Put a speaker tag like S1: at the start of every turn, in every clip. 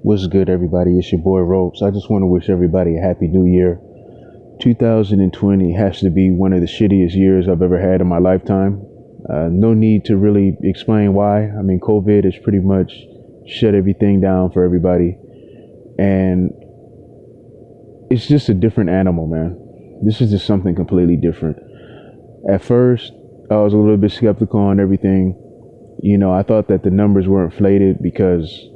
S1: What's good, everybody? It's your boy Ropes. I just want to wish everybody a happy new year. 2020 has to be one of the shittiest years I've ever had in my lifetime. No need to really explain why. I mean, COVID has pretty much shut everything down for everybody. And it's just a different animal, man. This is just something completely different. At first, I was a little bit skeptical on everything. I thought that the numbers were inflated because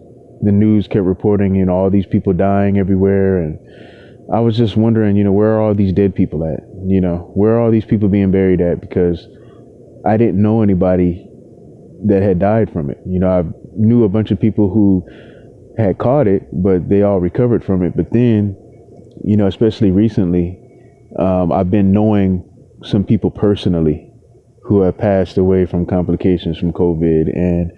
S1: the news kept reporting, all these people dying everywhere. And I was just wondering, where are all these dead people at? Where are all these people being buried at? Because I didn't know anybody that had died from it. I knew a bunch of people who had caught it, but they all recovered from it. But then, especially recently, I've been knowing some people personally who have passed away from complications from COVID. And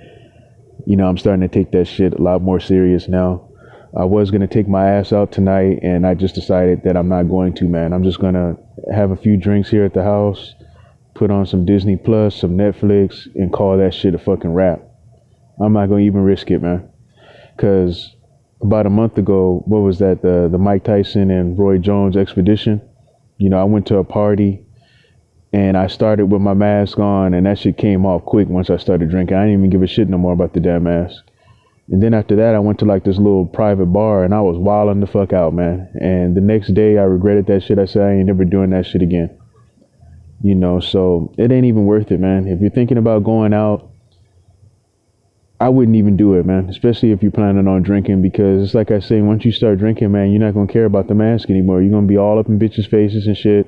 S1: I'm starting to take that shit a lot more serious now. I was going to take my ass out tonight, and I just decided that I'm not going to, man. I'm just going to have a few drinks here at the house, put on some Disney Plus, some Netflix, and call that shit a fucking wrap. I'm not going to even risk it, man. Because about a month ago, what was that? The Mike Tyson and Roy Jones expedition. I went to a party, and I started with my mask on, and that shit came off quick once I started drinking. I didn't even give a shit no more about the damn mask. And then after that, I went to like this little private bar, and I was wilding the fuck out, man. And the next day, I regretted that shit. I said, I ain't never doing that shit again. So it ain't even worth it, man. If you're thinking about going out, I wouldn't even do it, man. Especially if you're planning on drinking, because it's like I say, once you start drinking, man, you're not going to care about the mask anymore. You're going to be all up in bitches' faces and shit,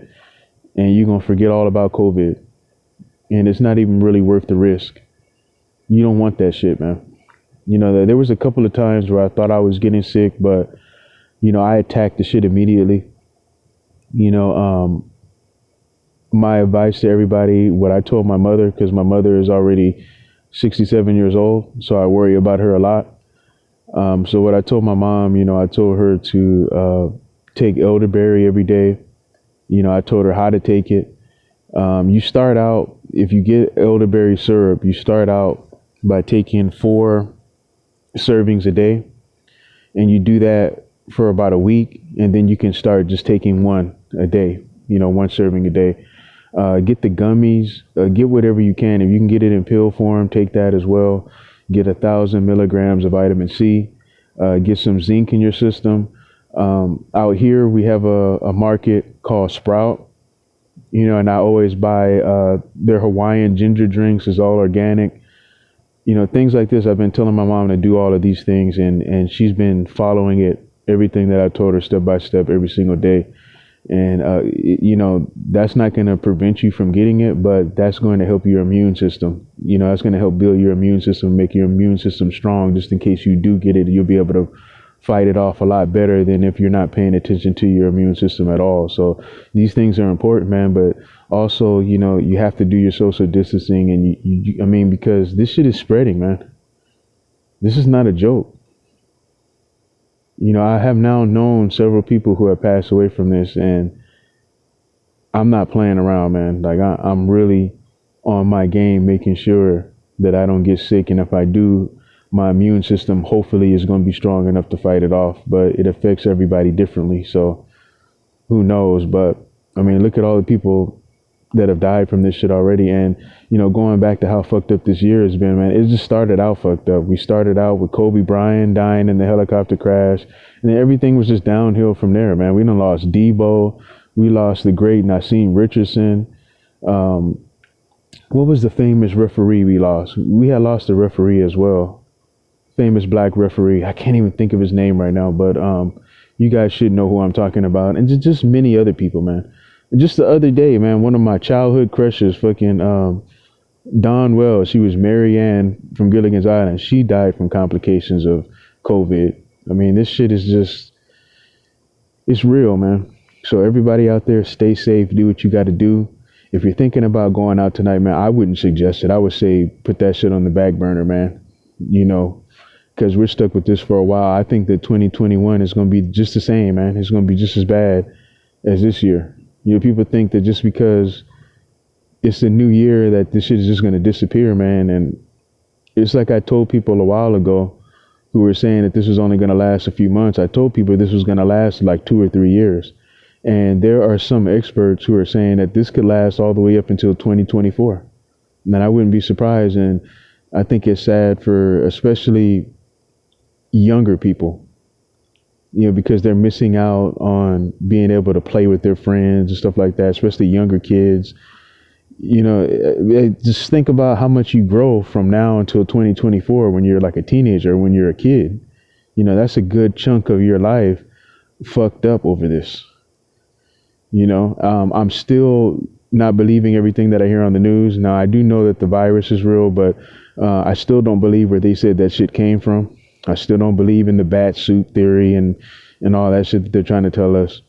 S1: and you're going to forget all about COVID. And it's not even really worth the risk. You don't want that shit, man. There was a couple of times where I thought I was getting sick, but, I attacked the shit immediately. My advice to everybody, what I told my mother, because my mother is already 67 years old, so I worry about her a lot. So what I told my mom, I told her to take elderberry every day. I told her how to take it. You start out, if you get elderberry syrup, you start out by taking 4 servings a day, and you do that for about a week, and then you can start just taking 1 a day, 1 serving a day. Get the gummies, get whatever you can. If you can get it in pill form, take that as well. Get 1,000 milligrams of vitamin C. Get some zinc in your system. Out here, we have a market called Sprout, and I always buy their Hawaiian ginger drinks. Is all organic. Things like this. I've been telling my mom to do all of these things, and she's been following it, everything that I told her step by step every single day. And, that's not going to prevent you from getting it, but that's going to help your immune system. That's going to help build your immune system, make your immune system strong, just in case you do get it. You'll be able to fight it off a lot better than if you're not paying attention to your immune system at all. So these things are important, man. But also, you have to do your social distancing, and because this shit is spreading, man. This is not a joke. I have now known several people who have passed away from this, and I'm not playing around, man. Like I'm really on my game, making sure that I don't get sick. And if I do, my immune system hopefully is going to be strong enough to fight it off, but it affects everybody differently. So who knows? But look at all the people that have died from this shit already. And, going back to how fucked up this year has been, man, it just started out fucked up. We started out with Kobe Bryant dying in the helicopter crash, and then everything was just downhill from there, man. We done lost Debo. We lost the great Nassim Richardson. What was the famous referee we lost? We had lost a referee as well. Famous black referee. I can't even think of his name right now, but you guys should know who I'm talking about. And just many other people, man. Just the other day, man, one of my childhood crushes, fucking Dawn Wells, she was Mary Ann from Gilligan's Island. She died from complications of COVID. This shit is just, it's real, man. So everybody out there, stay safe, do what you got to do. If you're thinking about going out tonight, man, I wouldn't suggest it. I would say put that shit on the back burner, man. Because we're stuck with this for a while. I think that 2021 is going to be just the same, man. It's going to be just as bad as this year. People think that just because it's a new year that this shit is just going to disappear, man. And it's like I told people a while ago, who were saying that this was only going to last a few months. I told people this was going to last like 2 or 3 years. And there are some experts who are saying that this could last all the way up until 2024. And I wouldn't be surprised. And I think it's sad for especially younger people, because they're missing out on being able to play with their friends and stuff like that, especially younger kids. Just think about how much you grow from now until 2024 when you're like a teenager, when you're a kid. That's a good chunk of your life fucked up over this. I'm still not believing everything that I hear on the news. Now, I do know that the virus is real, but I still don't believe where they said that shit came from. I still don't believe in the bat suit theory and all that shit that they're trying to tell us.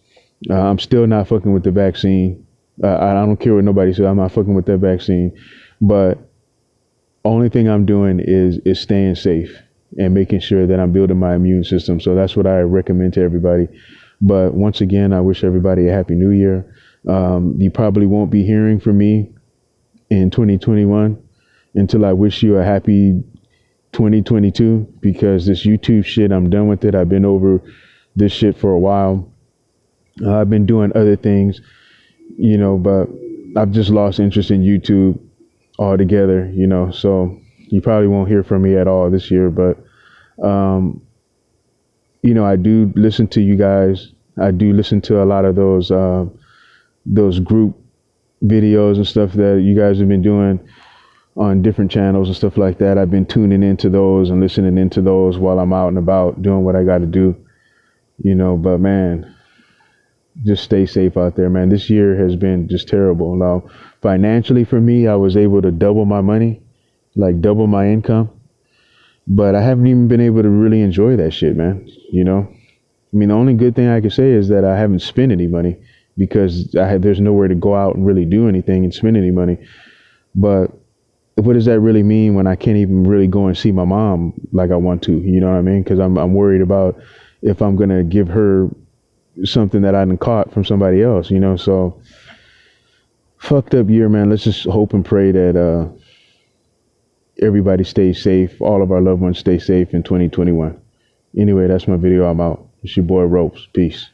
S1: I'm still not fucking with the vaccine. I don't care what nobody says. I'm not fucking with that vaccine. But only thing I'm doing is staying safe and making sure that I'm building my immune system. So that's what I recommend to everybody. But once again, I wish everybody a happy new year. You probably won't be hearing from me in 2021 until I wish you a happy 2022, because this YouTube shit, I'm done with it. I've been over this shit for a while. I've been doing other things, but I've just lost interest in YouTube altogether, so you probably won't hear from me at all this year. But, I do listen to you guys. I do listen to a lot of those group videos and stuff that you guys have been doing on different channels and stuff like that. I've been tuning into those and listening into those while I'm out and about doing what I got to do, but man, just stay safe out there, man. This year has been just terrible. Now, financially for me, I was able to double my money, like double my income, but I haven't even been able to really enjoy that shit, man. The only good thing I can say is that I haven't spent any money, because there's nowhere to go out and really do anything and spend any money. But what does that really mean when I can't even really go and see my mom like I want to? You know what I mean? Because I'm worried about if I'm going to give her something that I done caught from somebody else, So fucked up year, man. Let's just hope and pray that everybody stays safe. All of our loved ones stay safe in 2021. Anyway, that's my video. I'm out. It's your boy Ropes. Peace.